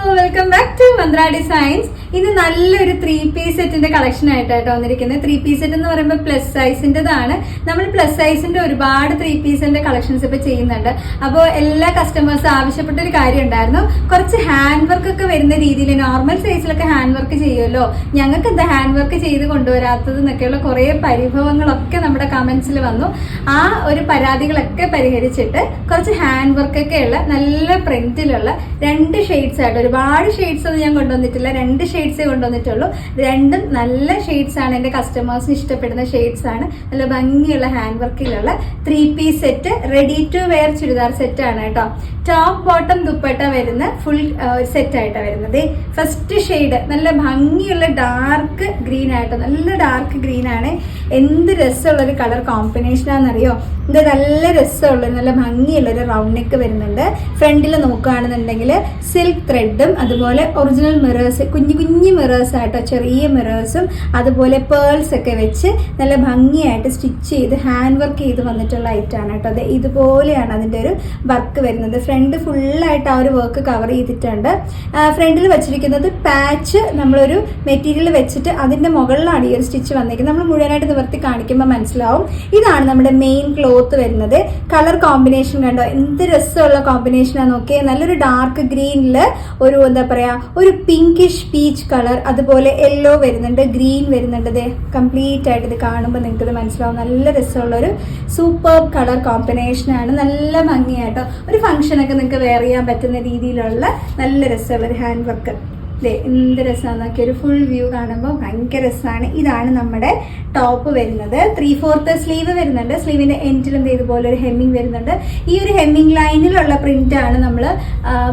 Welcome back to Mantra designs. ഇന്ന് നല്ലൊരു 3-piece സെറ്റിന്റെ കളക്ഷൻ ആയിട്ടാണ് വന്നിരിക്കുന്നത്. 3-piece സെറ്റ് എന്ന് പറയുമ്പോൾ പ്ലസ് സൈസിന്റെതാണ്. നമ്മൾ പ്ലസ് സൈസിന്റെ ഒരുപാട് 3-pieceന്റെ കളക്ഷൻസ് ഇപ്പൊ ചെയ്യുന്നുണ്ട്. അപ്പോൾ എല്ലാ കസ്റ്റമേഴ്സ് ആവശ്യപ്പെട്ട ഒരു കാര്യം ഉണ്ടായിരുന്നു, കുറച്ച് ഹാൻഡ് വർക്ക് ഒക്കെ വരുന്ന രീതിയിൽ. നോർമൽ സൈസിലൊക്കെ ഹാൻഡ് വർക്ക് ചെയ്യുമല്ലോ, ഞങ്ങൾക്ക് എന്താ ഹാൻഡ് വർക്ക് ചെയ്ത് കൊണ്ടുവരാത്തത് എന്നൊക്കെയുള്ള കുറെ പരിഭവങ്ങളൊക്കെ നമ്മുടെ കമന്റ്സിൽ വന്നു. ആ ഒരു പരാതികളൊക്കെ പരിഹരിച്ചിട്ട് കുറച്ച് ഹാൻഡ് വർക്ക് ഒക്കെ ഉള്ള നല്ല പ്രിന്റിലുള്ള 2 ഷെയ്ഡ്സ് ആയിട്ട്, ഒരുപാട് ഷെയ്ഡ്സ് ഒന്നും ഞാൻ കൊണ്ടുവന്നിട്ടില്ല, 2 ഷെയ്ഡ്സേ കൊണ്ടുവന്നിട്ടുള്ളൂ. രണ്ടും നല്ല ഷെയ്ഡ്സ് ആണ്, എന്റെ കസ്റ്റമേഴ്സിന് ഇഷ്ടപ്പെടുന്ന ഷെയ്ഡ്സ് ആണ്. നല്ല ഭംഗിയുള്ള ഹാൻഡ് വർക്കിലുള്ള 3-piece set, ready to wear churidar set ആണ് കേട്ടോ. ടോപ്പ് ബോട്ടം ദുപ്പട്ട വരുന്ന ഫുൾ സെറ്റ് ആയിട്ടാണ് വരുന്നത്. ഫസ്റ്റ് ഷെയ്ഡ് നല്ല ഭംഗിയുള്ള ഡാർക്ക് ഗ്രീൻ ആയിട്ട്, നല്ല ഡാർക്ക് ഗ്രീൻ ആണ്. എന്ത് രസമുള്ള ഒരു കളർ കോമ്പിനേഷൻ ആണെന്നറിയോ? ഇത് നല്ല രസമുള്ള നല്ല ഭംഗിയുള്ള ഒരു റൗണ്ട് നെക്ക് വരുന്നുണ്ട്. ഫ്രണ്ടിൽ നോക്കുകയാണെന്നുണ്ടെങ്കിൽ സിൽക്ക് ത്രെഡും അതുപോലെ ഒറിജിനൽ മിറേഴ്സ്, കുഞ്ഞു കുഞ്ഞു മിറേഴ്സ് ആയിട്ടോ, ചെറിയ മിറേഴ്സും അതുപോലെ പേൾസ് ഒക്കെ വെച്ച് നല്ല ഭംഗിയായിട്ട് സ്റ്റിച്ച് ചെയ്ത് ഹാൻഡ് വർക്ക് ചെയ്ത് വന്നിട്ടുള്ള ഐറ്റാണ് കേട്ടോ. അത് ഇതുപോലെയാണ് അതിൻ്റെ ഒരു വർക്ക് വരുന്നത്. ഫ്രണ്ട് ഫുള്ളായിട്ട് ആ ഒരു വർക്ക് കവർ ചെയ്തിട്ടുണ്ട്. ഫ്രണ്ടിൽ വെച്ചിരിക്കുന്നത് പാച്ച് നമ്മളൊരു മെറ്റീരിയൽ വെച്ചിട്ട് അതിൻ്റെ മുകളിലാണ് ഈ ഒരു സ്റ്റിച്ച് വന്നിരിക്കുന്നത്. നമ്മൾ മുഴുവനായിട്ട് നിവർത്തി കാണിക്കുമ്പോൾ മനസ്സിലാവും. ഇതാണ് നമ്മുടെ മെയിൻ ക്ലോത്ത് വരുന്നത്. കളർ കോമ്പിനേഷൻ കണ്ടോ, എന്ത് രസമുള്ള കോമ്പിനേഷനാണ് നോക്കിയേ. നല്ലൊരു ഡാർക്ക് ഗ്രീനിൽ ഒരു എന്താ പറയാ, ഒരു പിങ്കിഷ് പീച്ച് കളർ, അതുപോലെ യെല്ലോ വരുന്നുണ്ട്, ഗ്രീൻ വരുന്നുണ്ട്. ഇത് കംപ്ലീറ്റ് ആയിട്ട് ഇത് കാണുമ്പോൾ നിങ്ങൾക്ക് ഇത് മനസ്സിലാവും. നല്ല രസമുള്ള ഒരു സൂപ്പർ കളർ കോമ്പിനേഷനാണ്. നല്ല ഭംഗിയായിട്ടോ, ഒരു ഫംഗ്ഷനൊക്കെ നിങ്ങൾക്ക് വെയർ ചെയ്യാൻ പറ്റുന്ന രീതിയിലുള്ള നല്ല രസമുള്ള ഒരു ഹാൻഡ് വർക്ക്. എന്ത് രസമാണെന്നൊക്കെ ഒരു ഫുൾ വ്യൂ കാണുമ്പോൾ ഭയങ്കര രസമാണ്. ഇതാണ് നമ്മുടെ ടോപ്പ് വരുന്നത്. 3/4 സ്ലീവ് വരുന്നുണ്ട്. സ്ലീവിന്റെ എൻഡിലും ഇതുപോലെ ഒരു ഹെമ്മിങ് വരുന്നുണ്ട്. ഈ ഒരു ഹെമ്മിങ് ലൈനിലുള്ള പ്രിന്റ് ആണ് നമ്മൾ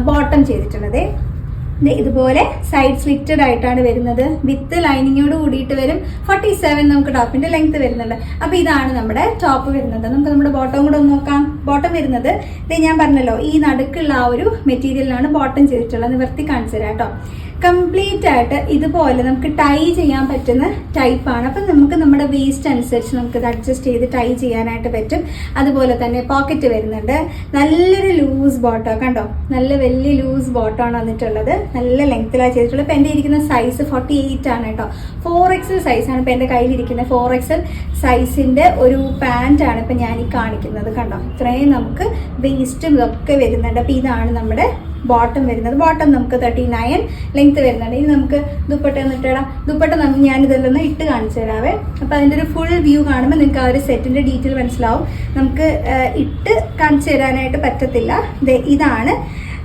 ബോട്ടം ചെയ്തിട്ടുള്ളത്. ഇതുപോലെ സൈഡ് സ്ലിറ്റഡ് ആയിട്ടാണ് വരുന്നത്. വിത്ത് ലൈനിങ്ങോട് കൂടിയിട്ട് വരും. 47 നമുക്ക് ടോപ്പിന്റെ ലെങ്ത് വരുന്നുണ്ട്. അപ്പൊ ഇതാണ് നമ്മുടെ ടോപ്പ് വരുന്നത്. നമുക്ക് നമ്മുടെ ബോട്ടം കൂടെ ഒന്ന് നോക്കാം. ബോട്ടം വരുന്നത് ഞാൻ പറഞ്ഞല്ലോ, ഈ നടുക്കുള്ള ആ ഒരു മെറ്റീരിയലാണ് ബോട്ടം ചെയ്തിട്ടുള്ളത്. നിവർത്തി കാണിച്ചു തരാം കേട്ടോ. കംപ്ലീറ്റ് ആയിട്ട് ഇതുപോലെ നമുക്ക് ടൈ ചെയ്യാൻ പറ്റുന്ന ടൈപ്പാണ്. അപ്പം നമുക്ക് നമ്മുടെ വേസ്റ്റ് അനുസരിച്ച് നമുക്ക് ഇത് അഡ്ജസ്റ്റ് ചെയ്ത് ടൈ ചെയ്യാനായിട്ട് പറ്റും. അതുപോലെ തന്നെ പോക്കറ്റ് വരുന്നുണ്ട്. നല്ലൊരു ലൂസ് ബോട്ടം കണ്ടോ, നല്ല വലിയ ലൂസ് ബോട്ടമാണ് വന്നിട്ടുള്ളത്. നല്ല ലെങ്ത്തിലാണ് ചെയ്തിട്ടുള്ളത്. ഇപ്പം എൻ്റെ ഇരിക്കുന്ന സൈസ് 48 ആണ് കേട്ടോ. 4XL സൈസാണ് ഇപ്പം എൻ്റെ കയ്യിലിരിക്കുന്നത്. 4XL സൈസിൻ്റെ ഒരു പാൻറ്റാണ് ഇപ്പം ഞാൻ ഈ കാണിക്കുന്നത്. കണ്ടോ, ഇത്രയും നമുക്ക് വേസ്റ്റും ഇതൊക്കെ വരുന്നുണ്ട്. അപ്പം ഇതാണ് നമ്മുടെ ബോട്ടം വരുന്നത്. ബോട്ടം നമുക്ക് 39 ലെങ്ത് വരുന്നുണ്ട്. ഇനി നമുക്ക് ദുപ്പട്ട ഒന്നിട്ടിടാം. ദുപ്പട്ട ഞാനിതെല്ലാം ഇട്ട് കാണിച്ചു തരാവേ. അപ്പം അതിൻ്റെ ഒരു ഫുൾ വ്യൂ കാണുമ്പോൾ നിങ്ങൾക്ക് ആ ഒരു സെറ്റിൻ്റെ ഡീറ്റെയിൽ മനസ്സിലാവും. നമുക്ക് ഇട്ട് കാണിച്ചു തരാനായിട്ട് പറ്റത്തില്ല. ഇതാണ്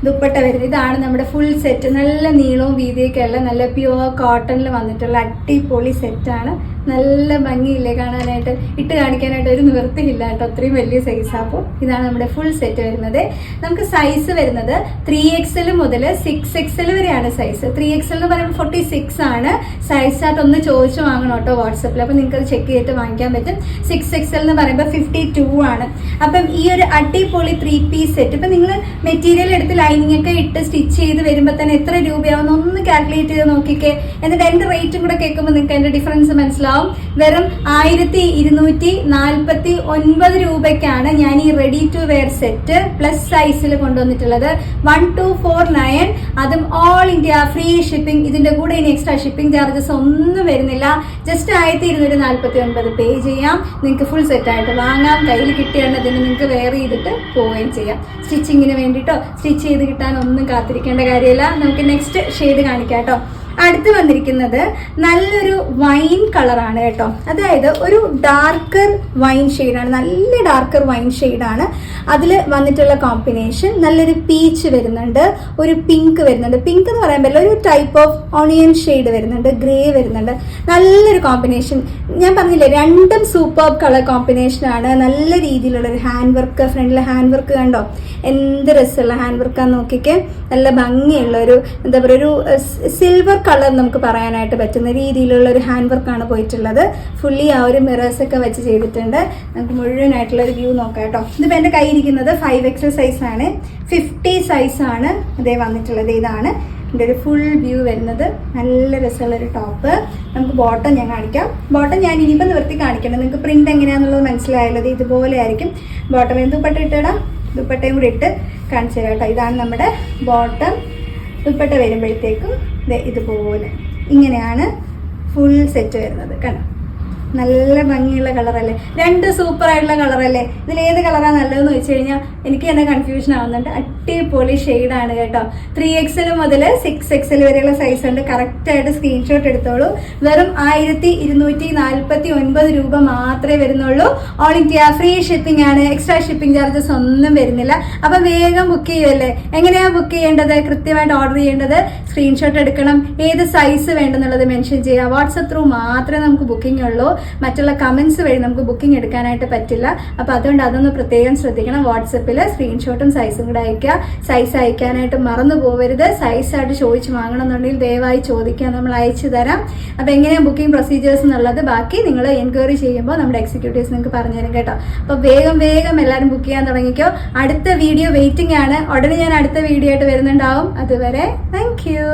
ദുപ്പട്ട വരുന്നത്. ഇതാണ് നമ്മുടെ ഫുൾ സെറ്റ്. നല്ല നീളവും വീതിയൊക്കെ ഉള്ള നല്ല പ്യുവർ കോട്ടണിൽ വന്നിട്ടുള്ള അടിപൊളി സെറ്റാണ്. നല്ല ഭംഗിയില്ലേ കാണാനായിട്ട്. ഇട്ട് കാണിക്കാനായിട്ട് ഒരു നിവൃത്തിയില്ല കേട്ടോ, അത്രയും വലിയ സൈസാണ്. അപ്പോൾ ഇതാണ് നമ്മുടെ ഫുൾ സെറ്റ് വരുന്നത്. നമുക്ക് സൈസ് വരുന്നത് 3XL മുതൽ 6XL വരെയാണ് സൈസ്. 3XL എന്ന് പറയുമ്പോൾ 46 ആണ് സൈസ് ചാർട്ട്. ഒന്ന് ചോദിച്ചു വാങ്ങണം കേട്ടോ വാട്സപ്പിൽ. അപ്പോൾ നിങ്ങൾക്ക് അത് ചെക്ക് ചെയ്തിട്ട് വാങ്ങിക്കാൻ പറ്റും. 6XL എന്ന് പറയുമ്പോൾ 52 ആണ്. അപ്പം ഈ ഒരു അടിപൊളി 3-piece സെറ്റ് ഇപ്പം നിങ്ങൾ മെറ്റീരിയൽ എടുത്ത് ലൈനിങ് ഒക്കെ ഇട്ട് സ്റ്റിച്ച് ചെയ്ത് വരുമ്പോൾ തന്നെ എത്ര രൂപയാവുന്ന ഒന്ന് കാൽക്കുലേറ്റ് ചെയ്ത് നോക്കിക്കേ. എന്നിട്ട് എൻ്റെ റേറ്റും കൂടെ കേൾക്കുമ്പോൾ നിങ്ങൾക്ക് അതിൻ്റെ ഡിഫറൻസ് മനസ്സിലാവും. വെറും 1249 രൂപയ്ക്കാണ് ഞാൻ ഈ ready to wear set plus സൈസിൽ കൊണ്ടുവന്നിട്ടുള്ളത്. 1249, അതും ഓൾ ഇന്ത്യ ഫ്രീ ഷിപ്പിംഗ്. ഇതിന്റെ കൂടെ ഇനി എക്സ്ട്രാ ഷിപ്പിംഗ് ചാർജസ് ഒന്നും വരുന്നില്ല. ജസ്റ്റ് 1249 പേ ചെയ്യാം. നിങ്ങൾക്ക് ഫുൾ സെറ്റ് ആയിട്ട് വാങ്ങാം. കയ്യിൽ കിട്ടിയാണ്ടതിന് നിങ്ങൾക്ക് വെയർ ചെയ്തിട്ട് പോവുകയും ചെയ്യാം. സ്റ്റിച്ചിങ്ങിന് വേണ്ടിയിട്ടോ സ്റ്റിച്ച് ചെയ്ത് കിട്ടാൻ ഒന്നും കാത്തിരിക്കേണ്ട കാര്യമില്ല. നമുക്ക് നെക്സ്റ്റ് ഷെയ്ഡ് കാണിക്കാം കേട്ടോ. അടുത്ത് വന്നിരിക്കുന്നത് നല്ലൊരു വൈൻ കളറാണ് കേട്ടോ. അതായത് ഒരു ഡാർക്കർ വൈൻ ഷെയ്ഡാണ്, നല്ല ഡാർക്കർ വൈൻ ഷെയ്ഡാണ്. അതിൽ വന്നിട്ടുള്ള കോമ്പിനേഷൻ നല്ലൊരു പീച്ച് വരുന്നുണ്ട്, ഒരു പിങ്ക് വരുന്നുണ്ട്. പിങ്ക് എന്ന് പറയുമ്പോൾ ഒരു ടൈപ്പ് ഓഫ് ഓണിയൻ ഷെയ്ഡ് വരുന്നുണ്ട്, ഗ്രേ വരുന്നുണ്ട്. നല്ലൊരു കോമ്പിനേഷൻ. ഞാൻ പറഞ്ഞില്ലേ, രണ്ടും സൂപ്പർ കളർ കോമ്പിനേഷനാണ്. നല്ല രീതിയിലുള്ള ഒരു ഹാൻഡ് വർക്ക്. ഫ്രണ്ടിലെ ഹാൻഡ് വർക്ക് കണ്ടോ, എന്ത് രസമുള്ള ഹാൻഡ് വർക്കാന്ന് നോക്കിക്കേ. നല്ല ഭംഗിയുള്ള ഒരു എന്താ പറയുക, ഒരു സിൽവർ കളർ നമുക്ക് പറയാനായിട്ട് പറ്റുന്ന രീതിയിലുള്ള ഒരു ഹാൻഡ് വർക്കാണ് പോയിട്ടുള്ളത്. ഫുള്ളി ആ ഒരു മിറേഴ്സ് ഒക്കെ വെച്ച് ചെയ്തിട്ടുണ്ട്. നമുക്ക് മുഴുവനായിട്ടുള്ള ഒരു വ്യൂ നോക്കാം കേട്ടോ. ഇതിപ്പോൾ എൻ്റെ കയ്യിരിക്കുന്നത് 5XL സൈസാണ്. 50 സൈസാണ് അതേ വന്നിട്ടുള്ളത്. ഇതാണ് ഇതിൻ്റെ ഒരു ഫുൾ വ്യൂ വരുന്നത്. നല്ല രസമുള്ളൊരു ടോപ്പ്. നമുക്ക് ബോട്ടം ഞാൻ കാണിക്കാം. ബോട്ടം ഞാൻ ഇനിയിപ്പോൾ നിവർത്തി കാണിക്കണം. നിങ്ങൾക്ക് പ്രിന്റ് എങ്ങനെയാണെന്നുള്ളത് മനസ്സിലായല്ലോ. ഇതുപോലെ ആയിരിക്കും ബോട്ടം. ദുപ്പട്ട ഇട്ടിടാം. ദുപ്പട്ടയും കൂടി ഇട്ട് കാണിച്ചു തരാം കേട്ടോ. ഇതാണ് നമ്മുടെ ബോട്ടം. ദുപ്പട്ട വരുമ്പോഴത്തേക്കും ഇതുപോലെ ഇങ്ങനെയാണ് ഫുൾ സെറ്റ് വരുന്നത്. കണ്ടോ, നല്ല ഭംഗിയുള്ള കളറല്ലേ, രണ്ട് സൂപ്പർ ആയിട്ടുള്ള കളറല്ലേ. ഇതിലേത് കളറാണ് നല്ലതെന്ന് വെച്ച് കഴിഞ്ഞാൽ എനിക്ക് തന്നെ കൺഫ്യൂഷൻ ആവുന്നുണ്ട്. അടിപൊളി ഷെയ്ഡാണ് കേട്ടോ. 3XL മുതൽ 6XL വരെയുള്ള സൈസ് ഉണ്ട്. കറക്റ്റായിട്ട് സ്ക്രീൻഷോട്ട് എടുത്തോളൂ. വെറും 1249 രൂപ മാത്രമേ വരുന്നുള്ളൂ. ഓൾ ഇന്ത്യ ഫ്രീ ഷിപ്പിംഗ് ആണ്. എക്സ്ട്രാ ഷിപ്പിംഗ് ചാർജസ് ഒന്നും വരുന്നില്ല. അപ്പൊ വേഗം ബുക്ക് ചെയ്യുമല്ലേ. എങ്ങനെയാ ബുക്ക് ചെയ്യേണ്ടത്? കൃത്യമായിട്ട് ഓർഡർ ചെയ്യേണ്ടത്, സ്ക്രീൻഷോട്ട് എടുക്കണം, ഏത് സൈസ് വേണ്ടെന്നുള്ളത് മെൻഷൻ ചെയ്യുക. വാട്സപ്പ് ത്രൂ മാത്രമേ നമുക്ക് ബുക്കിംഗ് ഉള്ളൂ. മറ്റുള്ള കമന്റ്സ് വഴി നമുക്ക് ബുക്കിംഗ് എടുക്കാനായിട്ട് പറ്റില്ല. അപ്പൊ അതുകൊണ്ട് അതൊന്ന് പ്രത്യേകം ശ്രദ്ധിക്കണം. വാട്സപ്പിൽ സ്ക്രീൻഷോട്ടും സൈസും കൂടെ അയക്കുക. സൈസ് അയക്കാനായിട്ട് മറന്നു പോകരുത്. സൈസായിട്ട് ചോദിച്ച് വാങ്ങണമെന്നുണ്ടെങ്കിൽ ദയവായി ചോദിക്കുക, നമ്മൾ അയച്ചു തരാം. അപ്പൊ എങ്ങനെയാണ് ബുക്കിംഗ് പ്രൊസീജിയേഴ്സ് എന്നുള്ളത് ബാക്കി നിങ്ങൾ എൻക്വയറി ചെയ്യുമ്പോൾ നമ്മുടെ എക്സിക്യൂട്ടീവ്സ് നിങ്ങൾക്ക് പറഞ്ഞുതരും കേട്ടോ. അപ്പൊ വേഗം എല്ലാവരും ബുക്ക് ചെയ്യാൻ തുടങ്ങിക്കോ. അടുത്ത വീഡിയോ വെയിറ്റിംഗ് ആണ്. ഉടനെ ഞാൻ അടുത്ത വീഡിയോ ആയിട്ട് വരുന്നുണ്ടാവും. അതുവരെ താങ്ക് യു.